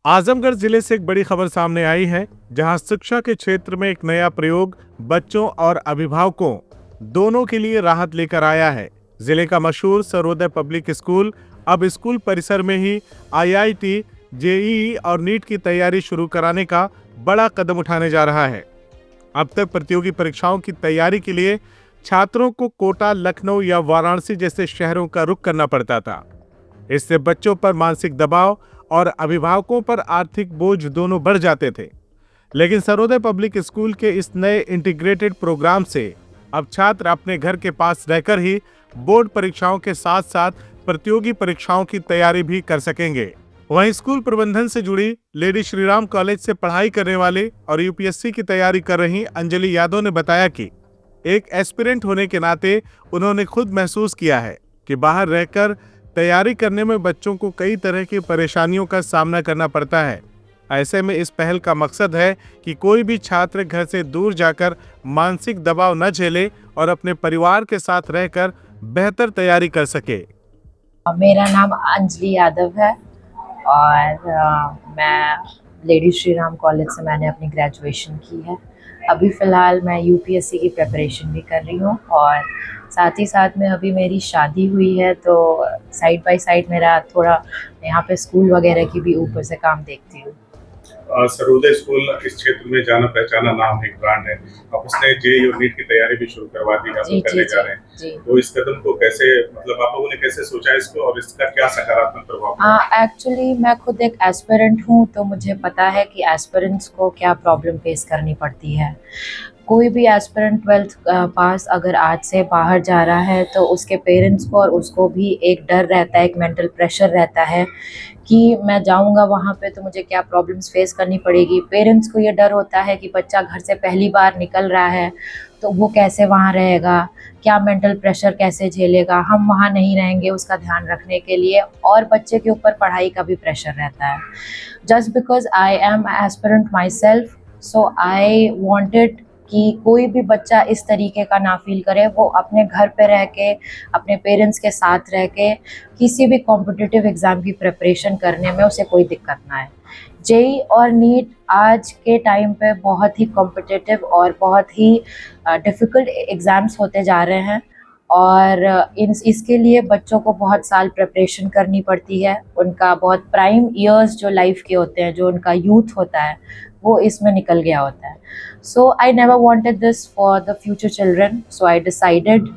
आजमगढ़ जिले से एक बड़ी खबर सामने आई है, जहां शिक्षा के क्षेत्र में एक नया प्रयोग बच्चों और अभिभावकों दोनों के लिए राहत लेकर आया है। जिले का मशहूर सर्वोदय पब्लिक स्कूल अब स्कूल परिसर में ही आईआईटी, जेईई और नीट की तैयारी शुरू कराने का बड़ा कदम उठाने जा रहा है। अब तक प्रतियोगी परीक्षाओं की तैयारी के लिए छात्रों को कोटा, लखनऊ या वाराणसी जैसे शहरों का रुख करना पड़ता था। इससे बच्चों पर मानसिक दबाव और अभिभावकों पर आर्थिक बोझ दोनों बढ़ जाते थे। लेकिन सर्वोदय पब्लिक स्कूल के इस नए इंटीग्रेटेड प्रोग्राम से अब छात्र अपने घर के पास रहकर ही बोर्ड परीक्षाओं के साथ साथ प्रतियोगी परीक्षाओं की तैयारी भी कर सकेंगे। वहीं स्कूल प्रबंधन से जुड़ी लेडी श्रीराम कॉलेज से पढ़ाई करने वाले और यूपीएससी की तैयारी कर रही अंजलि यादव ने बताया कि एक एस्पिरेंट होने के नाते उन्होंने खुद महसूस किया है कि बाहर रहकर तैयारी करने में बच्चों को कई तरह की परेशानियों का सामना करना पड़ता है। ऐसे में इस पहल का मकसद है कि कोई भी छात्र घर से दूर जाकर मानसिक दबाव न झेले और अपने परिवार के साथ रहकर बेहतर तैयारी कर सके। मेरा नाम अंजलि यादव है और मैं लेडी श्रीराम कॉलेज से मैंने अपनी ग्रेजुएशन की है। अभी फ़िलहाल मैं यूपीएससी की प्रिपरेशन भी कर रही हूँ और साथ ही साथ में अभी मेरी शादी हुई है, तो साइड बाय साइड मेरा थोड़ा यहाँ पे स्कूल वगैरह की भी ऊपर से काम देखती हूँ। सर्वोदय स्कूल इस क्षेत्र में जाना पहचाना नाम है, एक ब्रांड है। अब उसने जेईई और नीट की तैयारी भी शुरू करवा दी, आप लोग करने जा रहे हैं। तो इस कदम को कैसे, मतलब आप लोगों ने कैसे सोचा इसको और इसका क्या सकारात्मक प्रभाव? एक्चुअली मैं खुद एक एस्पिरेंट हूँ, तो मुझे पता है कि एस्पिरेंट्स को क्या प्रॉब्लम फेस करनी पड़ती है। कोई भी एस्पिरेंट 12th पास अगर आज से बाहर जा रहा है तो उसके पेरेंट्स को और उसको भी एक डर रहता है, एक मेंटल प्रेशर रहता है कि मैं जाऊंगा वहाँ पे तो मुझे क्या प्रॉब्लम्स फेस करनी पड़ेगी। पेरेंट्स को ये डर होता है कि बच्चा घर से पहली बार निकल रहा है तो वो कैसे वहाँ रहेगा, क्या मेंटल प्रेशर कैसे झेलेगा, हम वहाँ नहीं रहेंगे उसका ध्यान रखने के लिए, और बच्चे के ऊपर पढ़ाई का भी प्रेशर रहता है। Just because I am aspirant my self, so I wanted कि कोई भी बच्चा इस तरीके का ना फील करे, वो अपने घर पे रह के अपने पेरेंट्स के साथ रह के किसी भी कॉम्पिटिटिव एग्ज़ाम की प्रिपरेशन करने में उसे कोई दिक्कत ना आए। जेईई और नीट आज के टाइम पे बहुत ही कॉम्पिटिटिव और बहुत ही डिफ़िकल्ट एग्ज़ाम्स होते जा रहे हैं और इसके लिए बच्चों को बहुत साल प्रिपरेशन करनी पड़ती है। उनका बहुत प्राइम ईयर्स जो लाइफ के होते हैं, जो उनका यूथ होता है, वो इसमें निकल गया होता है। So I never wanted this for the future children, so I decided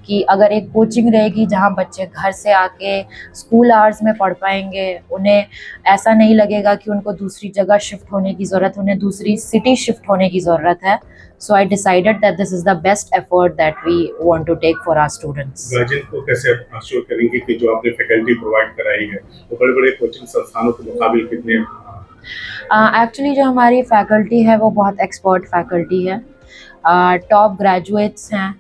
कि अगर एक कोचिंग रहेगी जहाँ बच्चे घर से आके स्कूल आवर्स में पढ़ पाएंगे, उन्हें ऐसा नहीं लगेगा कि उनको दूसरी जगह शिफ्ट होने की ज़रूरत, उन्हें दूसरी सिटी शिफ्ट होने की ज़रूरत है। So I decided that this is the best effort that we want to take for our students. Guardian को कैसे अश्योर करेंगे कि जो आपने फैकल्टी प्रोवाइड कराई है वो बड़े-बड़े कोचिंग संस्थानों के मुकाबले कितने? एक्चुअली जो हमारी फैकल्टी है वो बहुत एक्सपर्ट फैकल्टी है, टॉप ग्रेजुएट्स हैं,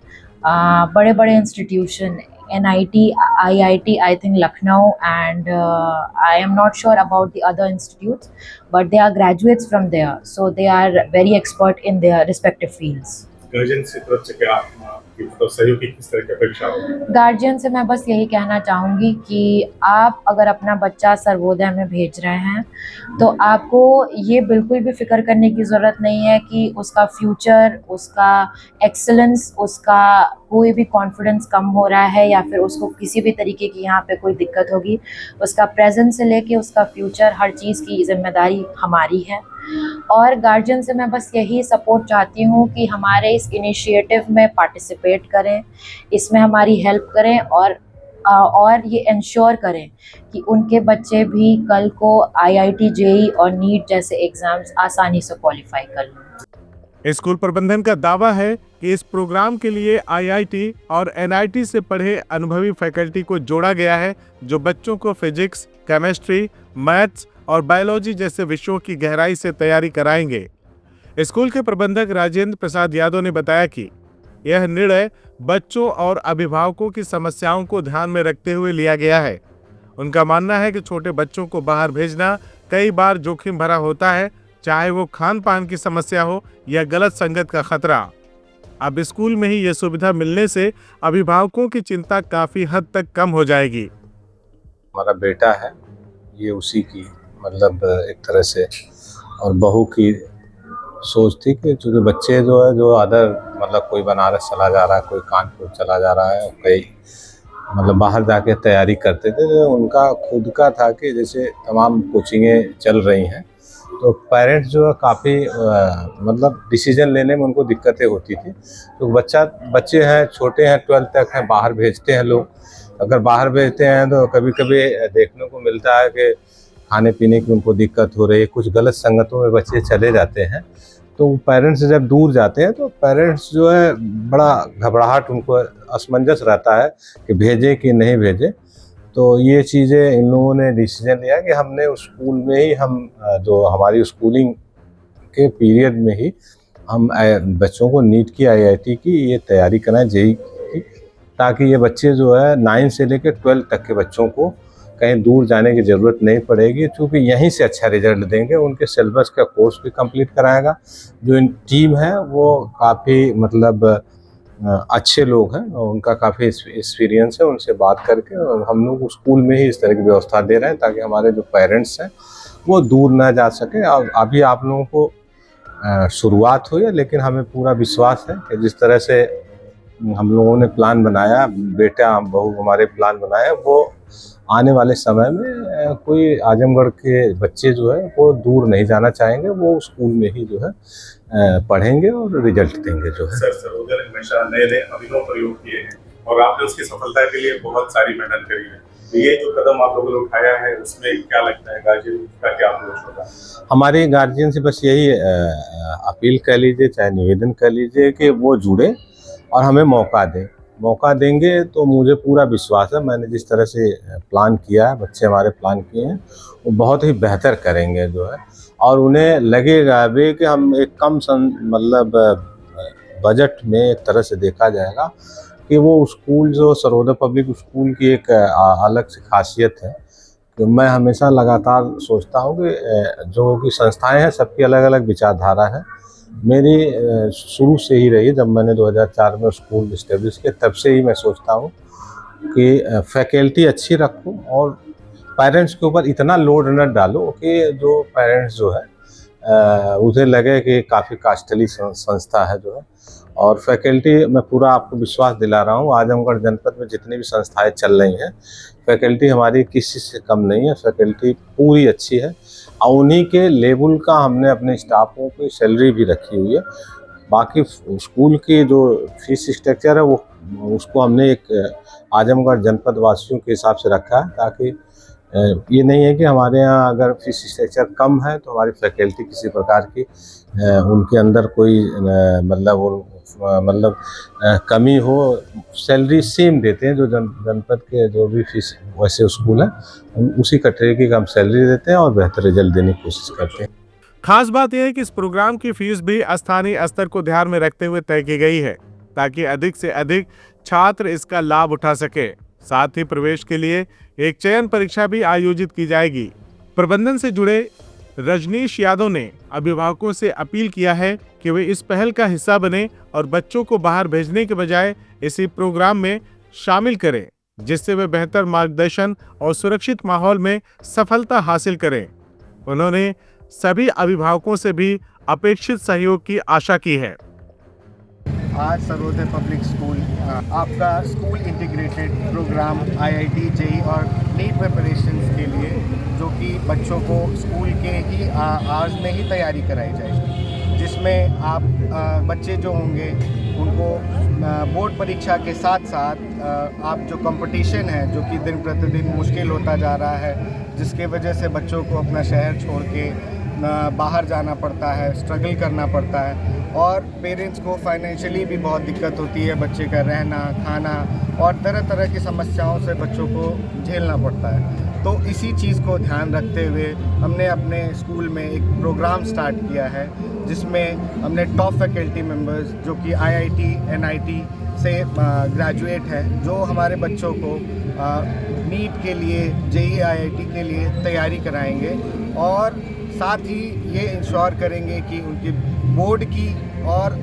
बड़े बड़े institution NIT, IIT, I think Lucknow, and I am not sure about the other institutes, but they are graduates from there, so they are very expert in their respective fields. Guardian से तरफ से क्या मतलब सहयोग की किस तरह की अपेक्षा होगी? गार्जियन से मैं बस यही कहना चाहूँगी कि आप अगर अपना बच्चा सर्वोदय में भेज रहे हैं तो आपको ये बिल्कुल भी फ़िक्र करने की ज़रूरत नहीं है कि उसका फ्यूचर, उसका एक्सीलेंस, उसका कोई भी कॉन्फिडेंस कम हो रहा है या फिर उसको किसी भी तरीके की यहाँ पे कोई दिक्कत होगी। उसका प्रेजेंट से लेके उसका फ्यूचर, हर चीज़ की जिम्मेदारी हमारी है। और गार्जियन से मैं बस यही सपोर्ट चाहती हूँ कि हमारे इस इनिशिएटिव में पार्टिसिपेट करें, इसमें हमारी हेल्प करें और ये इंश्योर करें कि उनके बच्चे भी कल को आईआईटी, जेईई और नीट जैसे एग्ज़ाम्स आसानी से क्वालिफाई कर लें। स्कूल प्रबंधन का दावा है कि इस प्रोग्राम के लिए आईआईटी और एनआईटी से पढ़े अनुभवी फैकल्टी को जोड़ा गया है, जो बच्चों को फिजिक्स, केमिस्ट्री, मैथ्स और बायोलॉजी जैसे विषयों की गहराई से तैयारी कराएंगे। स्कूल के प्रबंधक राजेंद्र प्रसाद यादव ने बताया कि यह निर्णय बच्चों और अभिभावकों की समस्याओं को ध्यान में रखते हुए लिया गया है। उनका मानना है कि छोटे बच्चों को बाहर भेजना कई बार जोखिम भरा होता है, चाहे वो खान पान की समस्या हो या गलत संगत का खतरा। अब स्कूल में ही यह सुविधा मिलने से अभिभावकों की चिंता काफी हद तक कम हो जाएगी। हमारा बेटा है, ये उसी की मतलब एक तरह से, और बहू की सोच थी कि चूँकि बच्चे जो है, जो अदर मतलब कोई बनारस चला जा रहा है, कोई कानपुर चला जा रहा है, कई मतलब बाहर जाके तैयारी करते थे, तो उनका खुद का था कि जैसे तमाम कोचिंगें चल रही हैं, तो पेरेंट्स जो है काफ़ी मतलब डिसीजन लेने में उनको दिक्कतें होती थी। तो बच्चे हैं, छोटे हैं, 12th तक हैं, बाहर भेजते हैं लोग। अगर बाहर भेजते हैं तो कभी कभी देखने को मिलता है कि खाने पीने की उनको दिक्कत हो रही है, कुछ गलत संगतों में बच्चे चले जाते हैं। तो पेरेंट्स जब दूर जाते हैं तो पेरेंट्स जो है बड़ा घबराहट, उनको असमंजस रहता है कि भेजें कि नहीं भेजें। तो ये चीज़ें इन लोगों ने डिसीजन लिया कि हमने उस स्कूल में ही हम जो हमारी स्कूलिंग के पीरियड में ही हम बच्चों को नीट की, IIT की ये तैयारी कराएं, JEE की, ताकि ये बच्चे जो है 9 से लेकर 12 तक के बच्चों को कहीं दूर जाने की ज़रूरत नहीं पड़ेगी, क्योंकि यहीं से अच्छा रिजल्ट देंगे। उनके सिलेबस का कोर्स भी कंप्लीट कराएगा। जो इन टीम है वो काफ़ी मतलब अच्छे लोग हैं और उनका काफ़ी एक्सपीरियंस है। उनसे बात करके और हम लोग स्कूल में ही इस तरह की व्यवस्था दे रहे हैं ताकि हमारे जो पेरेंट्स हैं वो दूर ना जा सके। और अभी आप लोगों को शुरुआत हुई है, लेकिन हमें पूरा विश्वास है कि जिस तरह से हम लोगों ने प्लान बनाया, बेटा बहू हमारे प्लान बनाया, वो आने वाले समय में कोई आजमगढ़ के बच्चे जो है वो दूर नहीं जाना चाहेंगे, वो स्कूल में ही जो है पढ़ेंगे और रिजल्ट देंगे जो है। सर सरोदे ने हमेशा नए नए अभिनव प्रयोग किए हैं और आपने उसकी सफलता के लिए बहुत सारी मेहनत करी है। तो ये जो कदम आप लोगों ने उठाया है उसमें क्या लगता है गार्जियन का क्या अप्रोच होगा? हमारे गार्जियन से बस यही अपील कर लीजिए, चाहे निवेदन कर लीजिए कि वो जुड़े और हमें मौका देंगे तो मुझे पूरा विश्वास है, मैंने जिस तरह से प्लान किया है, बच्चे हमारे प्लान किए हैं, वो बहुत ही बेहतर करेंगे जो है। और उन्हें लगेगा भी कि हम एक कम मतलब बजट में एक तरह से देखा जाएगा कि वो स्कूल जो सरोदे पब्लिक स्कूल की एक अलग सी खासियत है कि मैं हमेशा लगातार सोचता हूँ कि जो कि संस्थाएं हैं सबकी अलग अलग विचारधारा है। मेरी शुरू से ही रही, जब मैंने 2004 में स्कूल इस्टेब्लिश किया तब से ही मैं सोचता हूँ कि फैकल्टी अच्छी रखो और पेरेंट्स के ऊपर इतना लोड न डालो कि जो पेरेंट्स जो है उसे लगे कि काफ़ी कास्टली संस्था है जो है। और फैकल्टी मैं पूरा आपको विश्वास दिला रहा हूँ, आजमगढ़ जनपद में जितनी भी संस्थाएं चल रही हैं फैकल्टी हमारी किसी से कम नहीं है, फैकल्टी पूरी अच्छी है। और उन्हीं के लेवल का हमने अपने स्टाफों की सैलरी भी रखी हुई है। बाकी स्कूल की जो फीस स्ट्रक्चर है वो उसको हमने एक आजमगढ़ जनपद वासियों के हिसाब से रखा है, ताकि ये नहीं है कि हमारे यहाँ अगर फीस स्ट्रक्चर कम है तो हमारी फैकल्टी किसी प्रकार की उनके अंदर कोई मतलब कमी हो। सैलरी सेम देते हैं जो जनपद के जो भी फीस वैसे स्कूल है, हम उसी कैटेगरी का हम सैलरी देते हैं और बेहतर रिजल्ट देने की कोशिश करते हैं। खास बात यह है कि इस प्रोग्राम की फीस भी स्थानीय स्तर को ध्यान में रखते हुए तय की गई है ताकि अधिक से अधिक छात्र इसका लाभ उठा सके। साथ ही प्रवेश के लिए एक चयन परीक्षा भी आयोजित की जाएगी। प्रबंधन से जुड़े रजनीश यादव ने अभिभावकों से अपील किया है कि वे इस पहल का हिस्सा बने और बच्चों को बाहर भेजने के बजाय इसी प्रोग्राम में शामिल करें, जिससे वे बेहतर मार्गदर्शन और सुरक्षित माहौल में सफलता हासिल करें। उन्होंने सभी अभिभावकों से भी अपेक्षित सहयोग की आशा की है। आज सरोदे पब्लिक स्कूल आपका school integrated program IIT JEE और नीट प्रिपरेशंस के लिए, जो कि बच्चों को स्कूल के ही आवर्स में ही तैयारी कराई जाएगी, जिसमें आप बच्चे जो होंगे उनको बोर्ड परीक्षा के साथ साथ आप जो कंपटीशन है जो कि दिन प्रतिदिन मुश्किल होता जा रहा है, जिसके वजह से बच्चों को अपना शहर छोड़ के बाहर जाना पड़ता है, स्ट्रगल करना पड़ता है और पेरेंट्स को फाइनेंशियली भी बहुत दिक्कत होती है, बच्चे का रहना खाना और तरह तरह की समस्याओं से बच्चों को झेलना पड़ता है। तो इसी चीज़ को ध्यान रखते हुए हमने अपने स्कूल में एक प्रोग्राम स्टार्ट किया है, जिसमें हमने टॉप फैकल्टी मेंबर्स जो कि IIT NIT से ग्रेजुएट है, जो हमारे बच्चों को नीट के लिए JEE IIT के लिए तैयारी कराएंगे और साथ ही ये इंश्योर करेंगे कि उनकी बोर्ड की और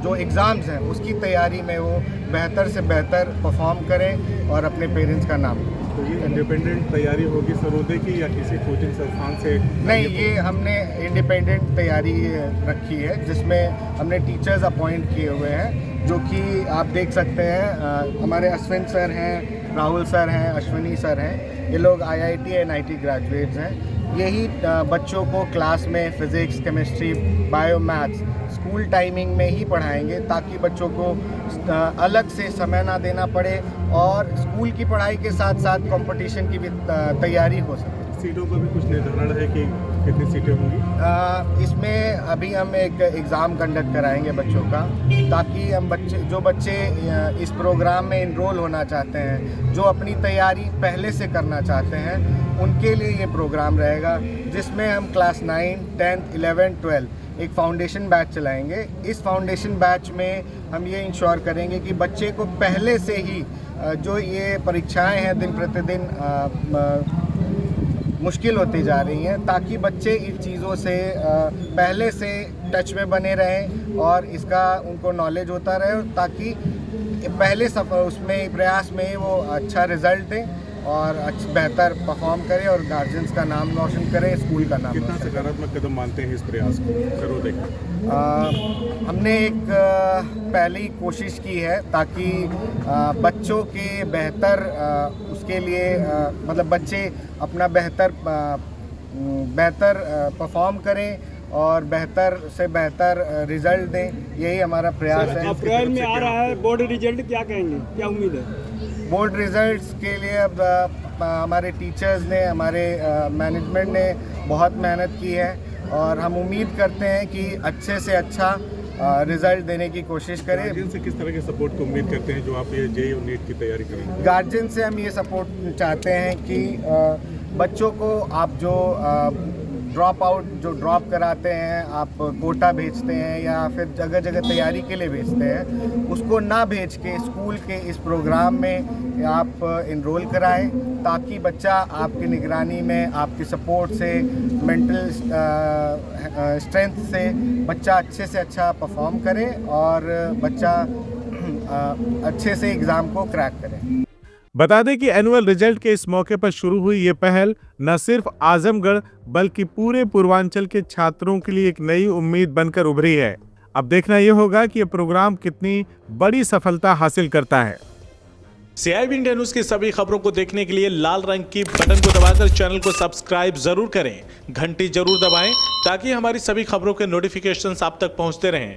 जो एग्ज़ाम्स हैं उसकी तैयारी में वो बेहतर से बेहतर परफॉर्म करें और अपने पेरेंट्स का नाम करें। तो ये इंडिपेंडेंट तैयारी होगी सरोदे की या किसी कोचिंग संस्थान से? नहीं, ये हमने इंडिपेंडेंट तैयारी रखी है जिसमें हमने टीचर्स अपॉइंट किए हुए हैं, जो कि आप देख सकते हैं हमारे अश्विन सर हैं, राहुल सर हैं, अश्विनी सर हैं। ये लोग IIT NIT ग्रेजुएट्स हैं। यही बच्चों को क्लास में physics, chemistry, bio, maths school timing में ही पढ़ाएंगे ताकि बच्चों को अलग से समय ना देना पड़े और स्कूल की पढ़ाई के साथ साथ कंपटीशन की भी तैयारी हो सके। सीटों का भी कुछ निर्धारण है कि कितनी सीटें होंगी? इसमें अभी हम एक एग्ज़ाम कंडक्ट कराएंगे बच्चों का, ताकि हम जो बच्चे इस प्रोग्राम में इनरोल होना चाहते हैं, जो अपनी तैयारी पहले से करना चाहते हैं, उनके लिए ये प्रोग्राम रहेगा, जिसमें हम क्लास 9, 10th, 11th, 12 एक फाउंडेशन बैच चलाएंगे। इस फाउंडेशन बैच में हम ये इंश्योर करेंगे कि बच्चे को पहले से ही जो ये परीक्षाएं हैं दिन प्रतिदिन मुश्किल होती जा रही हैं, ताकि बच्चे इन चीज़ों से पहले से टच में बने रहें और इसका उनको नॉलेज होता रहे, ताकि पहले उसमें प्रयास में वो अच्छा रिज़ल्ट दें और बेहतर परफॉर्म करें और गार्जियंस का नाम रोशन करें, स्कूल का नाम। कितना सकारात्मक कदम मानते हैं इस प्रयास को सरोदे का? हमने एक पहले ही कोशिश की है ताकि बच्चों के बेहतर उसके लिए मतलब बच्चे अपना बेहतर परफॉर्म करें और बेहतर से बेहतर रिजल्ट दें, यही हमारा प्रयास है। अप्रैल में आ रहा है बोर्ड रिजल्ट, क्या कहेंगे, क्या उम्मीद है? बोर्ड रिजल्ट्स के लिए अब हमारे टीचर्स ने, हमारे मैनेजमेंट ने बहुत मेहनत की है और हम उम्मीद करते हैं कि अच्छे से अच्छा रिजल्ट देने की कोशिश करें। गार्जियन से किस तरह के सपोर्ट को उम्मीद करते हैं जो आप ये JEE और नीट की तैयारी करेंगे? गार्जियन से हम ये सपोर्ट चाहते हैं कि बच्चों को आप जो ड्रॉप कराते हैं, आप कोटा भेजते हैं या फिर जगह जगह तैयारी के लिए भेजते हैं, उसको ना भेज के स्कूल के इस प्रोग्राम में आप इनरोल कराएं, ताकि बच्चा आपकी निगरानी में, आपकी सपोर्ट से, मेंटल स्ट्रेंथ से बच्चा अच्छे से अच्छा परफॉर्म करे और बच्चा अच्छे से एग्ज़ाम को क्रैक करे। बता दें कि एनुअल रिजल्ट के इस मौके पर शुरू हुई ये पहल न सिर्फ आजमगढ़ बल्कि पूरे पूर्वांचल के छात्रों के लिए एक नई उम्मीद बनकर उभरी है। अब देखना यह होगा कि यह प्रोग्राम कितनी बड़ी सफलता हासिल करता है। CIB इंडिया न्यूज की सभी खबरों को देखने के लिए लाल रंग की बटन को दबाकर चैनल को सब्सक्राइब जरूर करें, घंटी जरूर दबाएं ताकि हमारी सभी खबरों के नोटिफिकेशंस आप तक पहुंचते रहें।